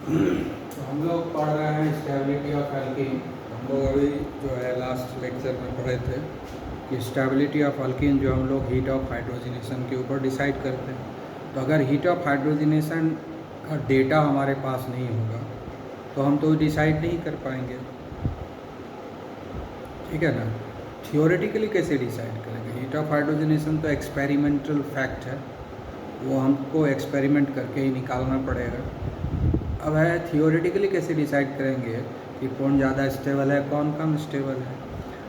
तो हम लोग पढ़ रहे हैं स्टेबिलिटी ऑफ एल्कीन। हम लोग अभी जो है लास्ट लेक्चर में पढ़े थे कि स्टेबिलिटी ऑफ एल्कीन जो हम लोग हीट ऑफ हाइड्रोजनेशन के ऊपर डिसाइड करते हैं। तो अगर हीट ऑफ हाइड्रोजनेशन का डेटा हमारे पास नहीं होगा तो हम तो डिसाइड नहीं कर पाएंगे, ठीक है ना। थियोरेटिकली कैसे डिसाइड करेंगे? हीट ऑफ हाइड्रोजनेशन तो एक्सपेरिमेंटल फैक्ट है, वो हमको एक्सपेरिमेंट करके ही निकालना पड़ेगा। अब है थियोरेटिकली कैसे डिसाइड करेंगे कि कौन ज़्यादा स्टेबल है कौन कम स्टेबल है।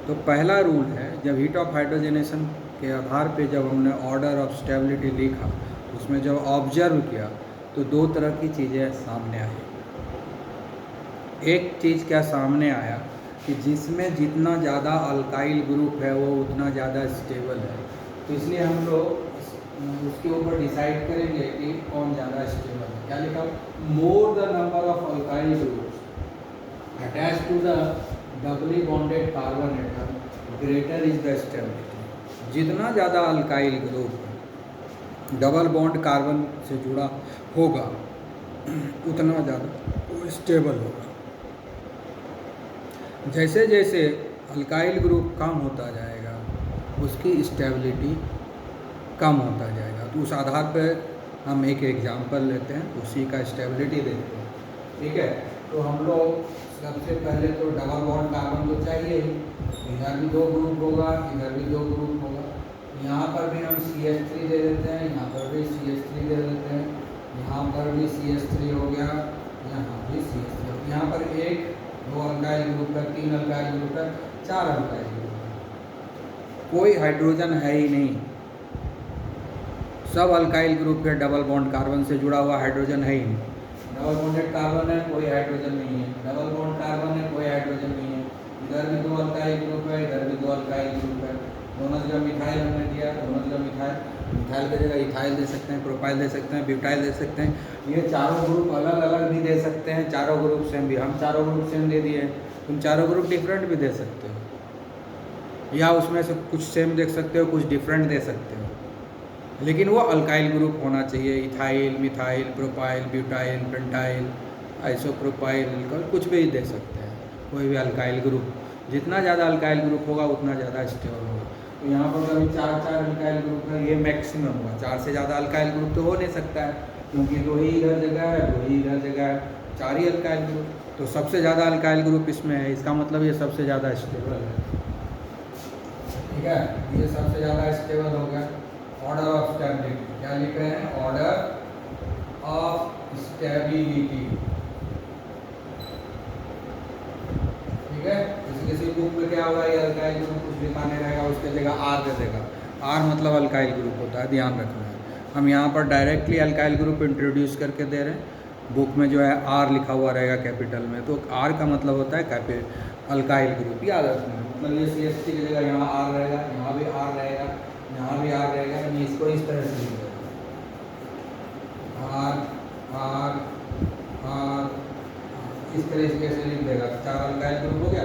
तो पहला रूल है, जब हीट ऑफ हाइड्रोजनेशन के आधार पे जब हमने ऑर्डर ऑफ स्टेबिलिटी लिखा, उसमें जब ऑब्जर्व किया तो दो तरह की चीज़ें सामने आई। एक चीज़ क्या सामने आया कि जिसमें जितना ज़्यादा अल्काइल ग्रुप है वो उतना ज़्यादा स्टेबल है। तो इसलिए हम लोग उसके ऊपर डिसाइड करेंगे कि कौन ज़्यादा स्टेबल है। क्या लिखा? More the number of alkyl groups attach to the doubly bonded carbon atom greater is the stability. जितना ज़्यादा alkyl group double bond carbon से जुड़ा होगा उतना ज़्यादा वो स्टेबल होगा। जैसे जैसे अल्काइल ग्रुप कम होता जाएगा उसकी स्टेबिलिटी कम होता जाएगा। तो उस आधार पर हम एक एग्जांपल लेते हैं, उसी का स्टेबिलिटी देखते हैं, ठीक है। तो हम लोग सबसे पहले तो डबल बॉन्ड कार्बन तो चाहिए ही, इधर भी दो ग्रुप होगा इधर भी दो ग्रुप होगा। यहाँ पर भी हम CH3 दे देते हैं, यहाँ पर भी CH3 दे देते हैं, यहाँ पर भी CH3 हो गया, यहाँ भी CH3। यहाँ पर एक दो अल्काइल ग्रुप है, तीन अल्काइल ग्रुप है, चार अल्काइल ग्रुप है, कोई हाइड्रोजन है ही नहीं। सब अल्काइल ग्रुप है, डबल बॉन्ड कार्बन से जुड़ा हुआ हाइड्रोजन है ही नहीं। डबल बॉन्डेड कार्बन है, कोई हाइड्रोजन नहीं है, डबल बॉन्ड कार्बन है, कोई हाइड्रोजन नहीं है। इधर भी दो अल्काइल ग्रुप है, इधर भी दो अल्काइल ग्रुप है। दोनों जगह मिथाइल हमने दिया, दोनों जगह मिथाइल की जगह इथाइल दे सकते हैं, प्रोपाइल दे सकते हैं, ब्यूटाइल दे सकते हैं। ये चारों ग्रुप अलग अलग भी दे सकते हैं, चारों ग्रुप सेम भी। हम चारों ग्रुप सेम दे दिए, तुम चारों ग्रुप डिफरेंट भी दे सकते हो, या उसमें से कुछ सेम देख सकते हो कुछ डिफरेंट दे सकते हो, लेकिन वो अल्काइल ग्रुप होना चाहिए। Ethyl, methyl, propyl, butyl, pentyl, isopropyl, कुछ भी दे सकते हैं, कोई भी अल्काइल ग्रुप। जितना ज़्यादा अल्काइल ग्रुप होगा उतना ज़्यादा स्टेबल होगा। तो यहाँ पर अभी चार चार अल्काइल ग्रुप है, ये मैक्सिमम हुआ। चार से ज़्यादा अल्काइल ग्रुप तो हो नहीं सकता है, क्योंकि दो ही इधर जगह है, दो ही इधर जगह है, चार ही अल्काइल ग्रुप। तो सबसे ज़्यादा अल्काइल ग्रुप इसमें है, इसका मतलब ये सबसे ज़्यादा स्टेबल है, ठीक है। ये सबसे ज़्यादा स्टेबल हो गया। ऑर्डर ऑफ स्टेबिलिटी क्या लिख रहे हैं? ऑर्डर ऑफ स्टेबिलिटी, ठीक है। किसी बुक में क्या होगा, ये अल्काइल ग्रुप कुछ लिखा नहीं रहेगा, उसके जगह आर दे देगा। आर मतलब अल्काइल ग्रुप होता है, ध्यान रखना है। हम यहाँ पर डायरेक्टली अल्काइल ग्रुप इंट्रोड्यूस करके दे रहे हैं। बुक में जो है आर लिखा हुआ रहेगा कैपिटल में, तो आर का मतलब होता है अल्काइल ग्रुप, याद रखना है। मतलब ये CH3 की जगह यहाँ आर रहेगा, यहाँ भी आर रहेगा, यहाँ भी आर रहेगा। यानी इसको इस तरह से लिख देगा, आर आर आर, इस तरह से लिख देगा। चार अल्काइल ग्रुप हो गया।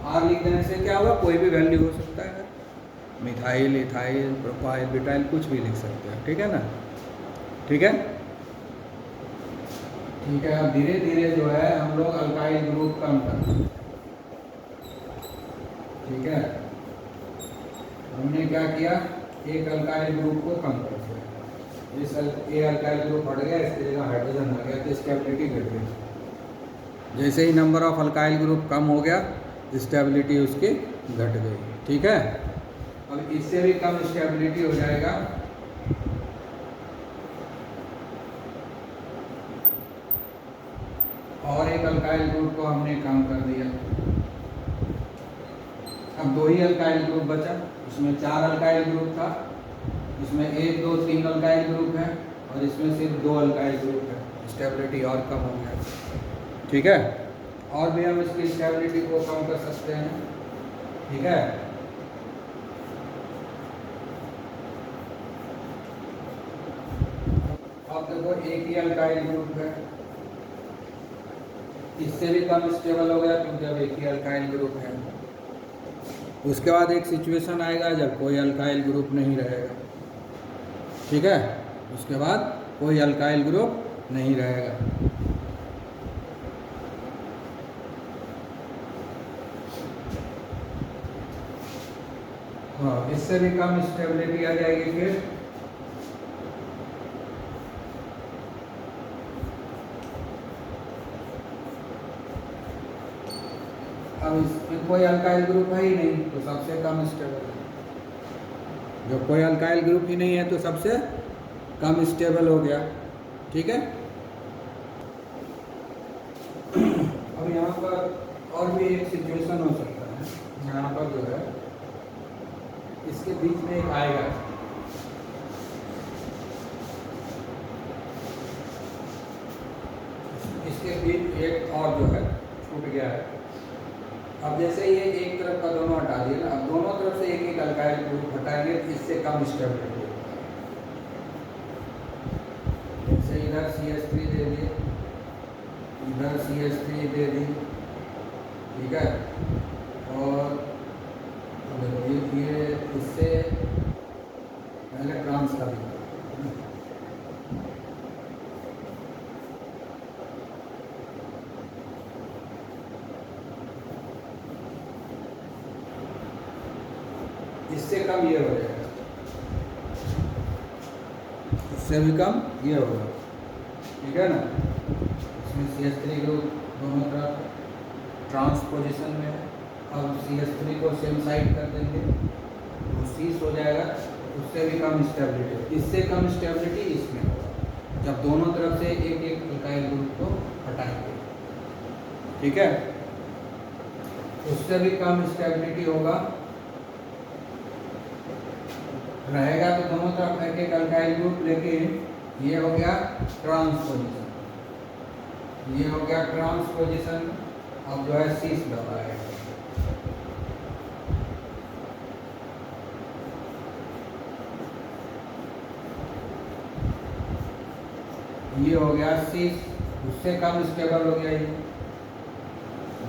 आर लिख देने से क्या होगा, कोई भी वैल्यू हो सकता है, मिथाइल, इथाइल, प्रोपाइल, ब्यूटाइल, कुछ भी लिख सकते हैं, ठीक है ना। ठीक है, ठीक है। अब धीरे धीरे जो है हम लोग अल्काइल ग्रुप कम करते हैं, ठीक है। हमने क्या किया, एक अल्काइल ग्रुप को कम कर दिया। इस ए अल्काइल ग्रुप हट गया, इसकी जगह हाइड्रोजन आ गया, तो स्टेबिलिटी घट गई। जैसे ही नंबर ऑफ अल्काइल ग्रुप कम हो गया, स्टेबिलिटी उसकी घट गई, ठीक है। अब इससे भी कम स्टेबिलिटी हो जाएगा, और एक अल्काइल ग्रुप को हमने कम कर दिया। अब दो ही अल्काइल ग्रुप बचा, उसमें चार अल्काइल ग्रुप था, इसमें एक दो तीन अल्काइल ग्रुप है, और इसमें सिर्फ दो अल्काइल ग्रुप है। स्टेबिलिटी और कम हो गया, ठीक है। और भी हम इसकी स्टेबिलिटी को कम कर सकते हैं, ठीक है। अब देखो एक ही अल्काइल ग्रुप है, इससे भी कम स्टेबल हो गया क्योंकि अब एक ही अल्काइल ग्रुप है। उसके बाद एक सिचुएशन आएगा जब कोई अल्काइल ग्रुप नहीं रहेगा, ठीक है। उसके बाद कोई अल्काइल ग्रुप नहीं रहेगा, हाँ, इससे भी कम स्टेबिलिटी आ जाएगी फिर। अब इसमें कोई अल्काइल ग्रुप है ही नहीं तो सबसे कम स्टेबल है। जब कोई अल्काइल ग्रुप ही नहीं है तो सबसे कम स्टेबल हो गया। ठीक है। अब यहाँ पर और भी एक सिचुएशन हो सकता है। यहाँ पर जो है इसके बीच में एक आएगा, इसके बीच एक और जो है छूट गया है। अब जैसे ये एक तरफ का दोनों हटा दिया ना, अब दोनों तरफ से एक एक अल्काइल ग्रुप हटाएंगे तो इससे कम स्टेबिलिटी होगा। जैसे इधर CH3 दे दिए, इधर CH3 दे दी, ठीक है। और ये इससे पहले ट्रांस का भी इससे कम ये हो जाएगा, इससे भी कम ये होगा। ठीक है ना। इसमें CH3 ग्रुप दोनों तरफ ट्रांस पोजीशन में है। अब CH3 को सेम साइड कर देंगे तो सीस हो जाएगा, उससे भी कम स्टेबिलिटी। इससे कम स्टेबिलिटी इसमें होगा जब दोनों तरफ से एक एक अल्काइल ग्रुप को हटाएंगे। ठीक है। उससे भी कम स्टेबिलिटी होगा रहेगा तो दोनों तरफ एक एक अल्काइल ग्रुप, लेकिन ये हो गया ट्रांस पोजीशन, ये हो गया ट्रांस पोजीशन। अब जो है सीस दबाएगा, ये हो गया सीस, उससे कम स्टेबल हो गया ये।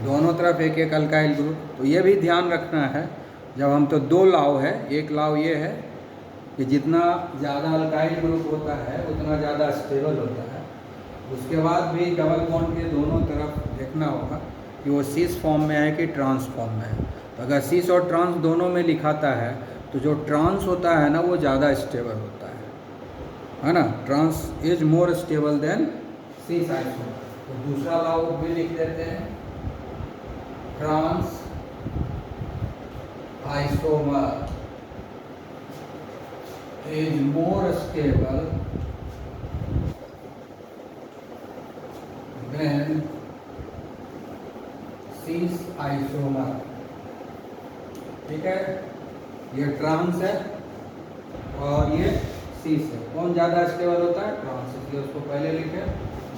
दोनों तरफ एक एक अल्काइल ग्रुप। तो ये भी ध्यान रखना है जब हम, तो दो लाव है। एक लाव ये है कि जितना ज़्यादा अल्काइल ग्रुप होता है उतना ज़्यादा स्टेबल होता है। उसके बाद भी डबल बॉन्ड के दोनों तरफ देखना होगा कि वो सीस फॉर्म में है कि ट्रांस फॉर्म में है। तो अगर सीस और ट्रांस दोनों में लिखाता है तो जो ट्रांस होता है ना वो ज़्यादा स्टेबल होता है ना। Trans is more stable than cis isomer. तो दूसरा लाव भी लिख देते हैं, trans isomer is more stable than cis isomer। ठीक है। ये ट्रांस है और ये सीस है। कौन ज़्यादा स्टेबल होता है? ट्रांस। इसलिए उसको पहले लिखे,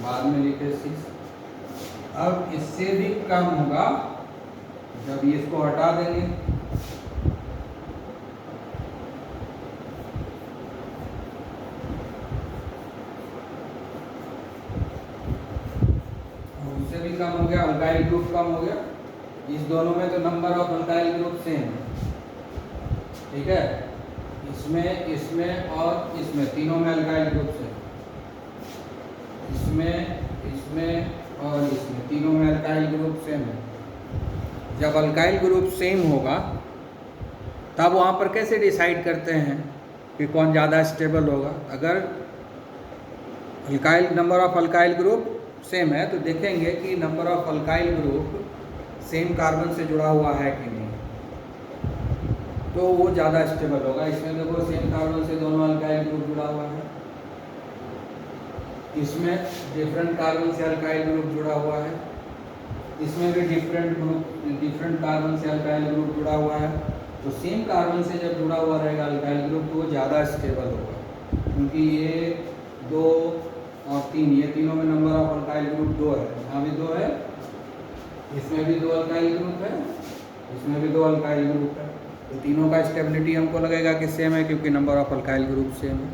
बाद में लिखे सीस। अब इससे भी कम होगा जब ये इसको हटा देंगे, भी कम हो गया, अल्काइल ग्रुप कम हो गया। इस दोनों में तो number of alkyl group same है। ठीक है। इसमें, इसमें और इसमें, तीनों में अल्काइल ग्रुप सेम। इसमें, इसमें और इसमें, तीनों में अल्काइल ग्रुप सेम है। जब अल्काइल ग्रुप सेम होगा तब वहाँ पर कैसे डिसाइड करते हैं कि कौन ज़्यादा स्टेबल होगा? अगर alkyl, number of alkyl group same है तो देखेंगे कि number of alkyl group same carbon से जुड़ा हुआ है कि नहीं, तो वो ज़्यादा स्टेबल होगा। इसमें देखो सेम कार्बन से दोनों अल्काइल ग्रुप जुड़ा हुआ है, इसमें डिफरेंट कार्बन से अल्काइल ग्रुप जुड़ा हुआ है, इसमें भी डिफरेंट कार्बन से अल्काइल ग्रुप जुड़ा हुआ है। तो सेम कार्बन से जब जुड़ा हुआ रहेगा अल्काइल ग्रुप तो वो ज़्यादा स्टेबल होगा, क्योंकि ये 2 और 3, ये तीनों में नंबर ऑफ अल्काइल ग्रुप 2 है। यहाँ भी 2 है, इसमें भी 2 अल्काइल ग्रुप है, इसमें भी 2 अल्काइल ग्रुप है। तो तीनों का स्टेबिलिटी हमको लगेगा कि सेम है, क्योंकि number of alkyl group same है।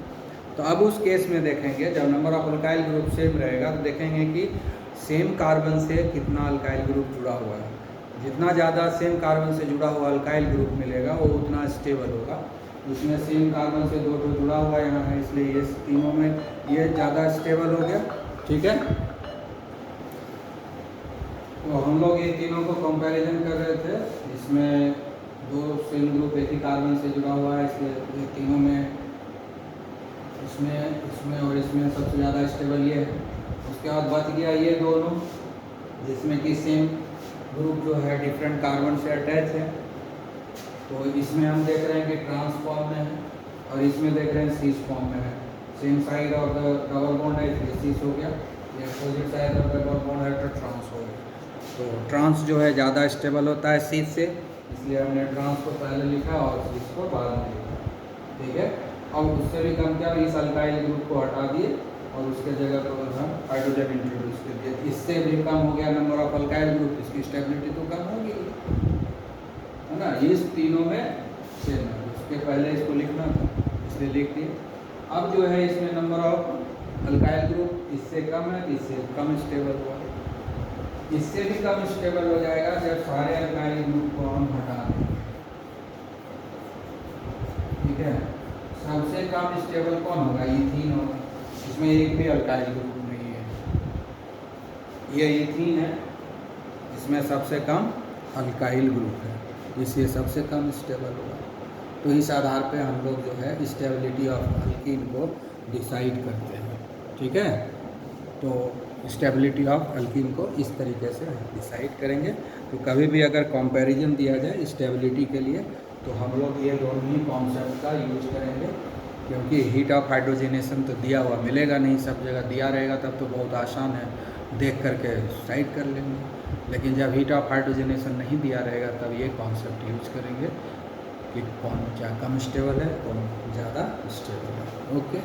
तो अब उस केस में देखेंगे जब number of alkyl group same रहेगा तो देखेंगे कि सेम कार्बन से कितना अल्काइल ग्रुप जुड़ा हुआ है। जितना ज़्यादा सेम कार्बन से जुड़ा हुआ अल्काइल ग्रुप मिलेगा वो उतना स्टेबल होगा। इसमें सेम कार्बन से 2 जुड़ा हुआ यहाँ है, इसलिए ये तीनों में ये ज़्यादा स्टेबल हो गया। ठीक है। तो हम लोग ये तीनों को कंपैरिजन कर रहे थे। इसमें दो सेम ग्रुप एक ही कार्बन से जुड़ा हुआ है, इसलिए ये तीनों में इसमें और इसमें सबसे ज़्यादा स्टेबल ये है। उसके बाद बच गया ये दोनों, जिसमें कि सेम ग्रुप जो है डिफरेंट कार्बन से अटैच है। तो इसमें हम देख रहे हैं कि ट्रांस फॉर्म में है, और इसमें देख रहे हैं सीस फॉर्म में है। Same side of the double bond है इसलिए सीस हो गया, ये opposite side of double bond है तो ट्रांस हो गया। तो ट्रांस जो है ज़्यादा स्टेबल होता है सीस से, इसलिए हमने ट्रांस को पहले लिखा और सीस को बाद में लिखा। ठीक है, अब उससे भी कम क्या, इस अल्काइल ग्रुप को हटा दिए और उसके जगह पर हम हाइड्रोजन इंट्रोड्यूस कर दिए। इससे भी कम हो गया नंबर ऑफ अल्काइल ग्रुप, इसकी स्टेबिलिटी तो कम होगी, है ना। इस तीनों में सेम है, उसके पहले इसको लिखना था इसलिए लिख दिए। अब जो है इसमें नंबर ऑफ अल्काइल ग्रुप इससे कम है, इससे कम स्टेबल हुआ। इससे भी कम स्टेबल हो जाएगा जब सारे अल्काइल ग्रुप को हम हटा दें। ठीक है, सबसे कम स्टेबल कौन होगा, इथीन होगा। इसमें एक भी अल्काइल ग्रुप नहीं है, ये इथीन है, इसमें सबसे कम अल्काइल ग्रुप है, इसलिए सबसे कम स्टेबल होगा। तो इस आधार पे हम लोग जो है स्टेबिलिटी ऑफ अल्कीन को डिसाइड करते हैं। ठीक है, तो स्टेबिलिटी ऑफ अल्कीन को इस तरीके से डिसाइड करेंगे। तो कभी भी अगर कंपैरिजन दिया जाए स्टेबिलिटी के लिए तो हम लोग ये दोनों ही कॉन्सेप्ट का यूज करेंगे, क्योंकि हीट ऑफ हाइड्रोजनेशन तो दिया हुआ मिलेगा नहीं, सब जगह दिया रहेगा तब तो बहुत आसान है, देख करके साइड कर लेंगे। लेकिन जब हीट ऑफ हाइड्रोजनेशन नहीं दिया रहेगा तब ये कॉन्सेप्ट यूज करेंगे कि कौन क्या कम स्टेबल है, कौन ज़्यादा स्टेबल है। ओके।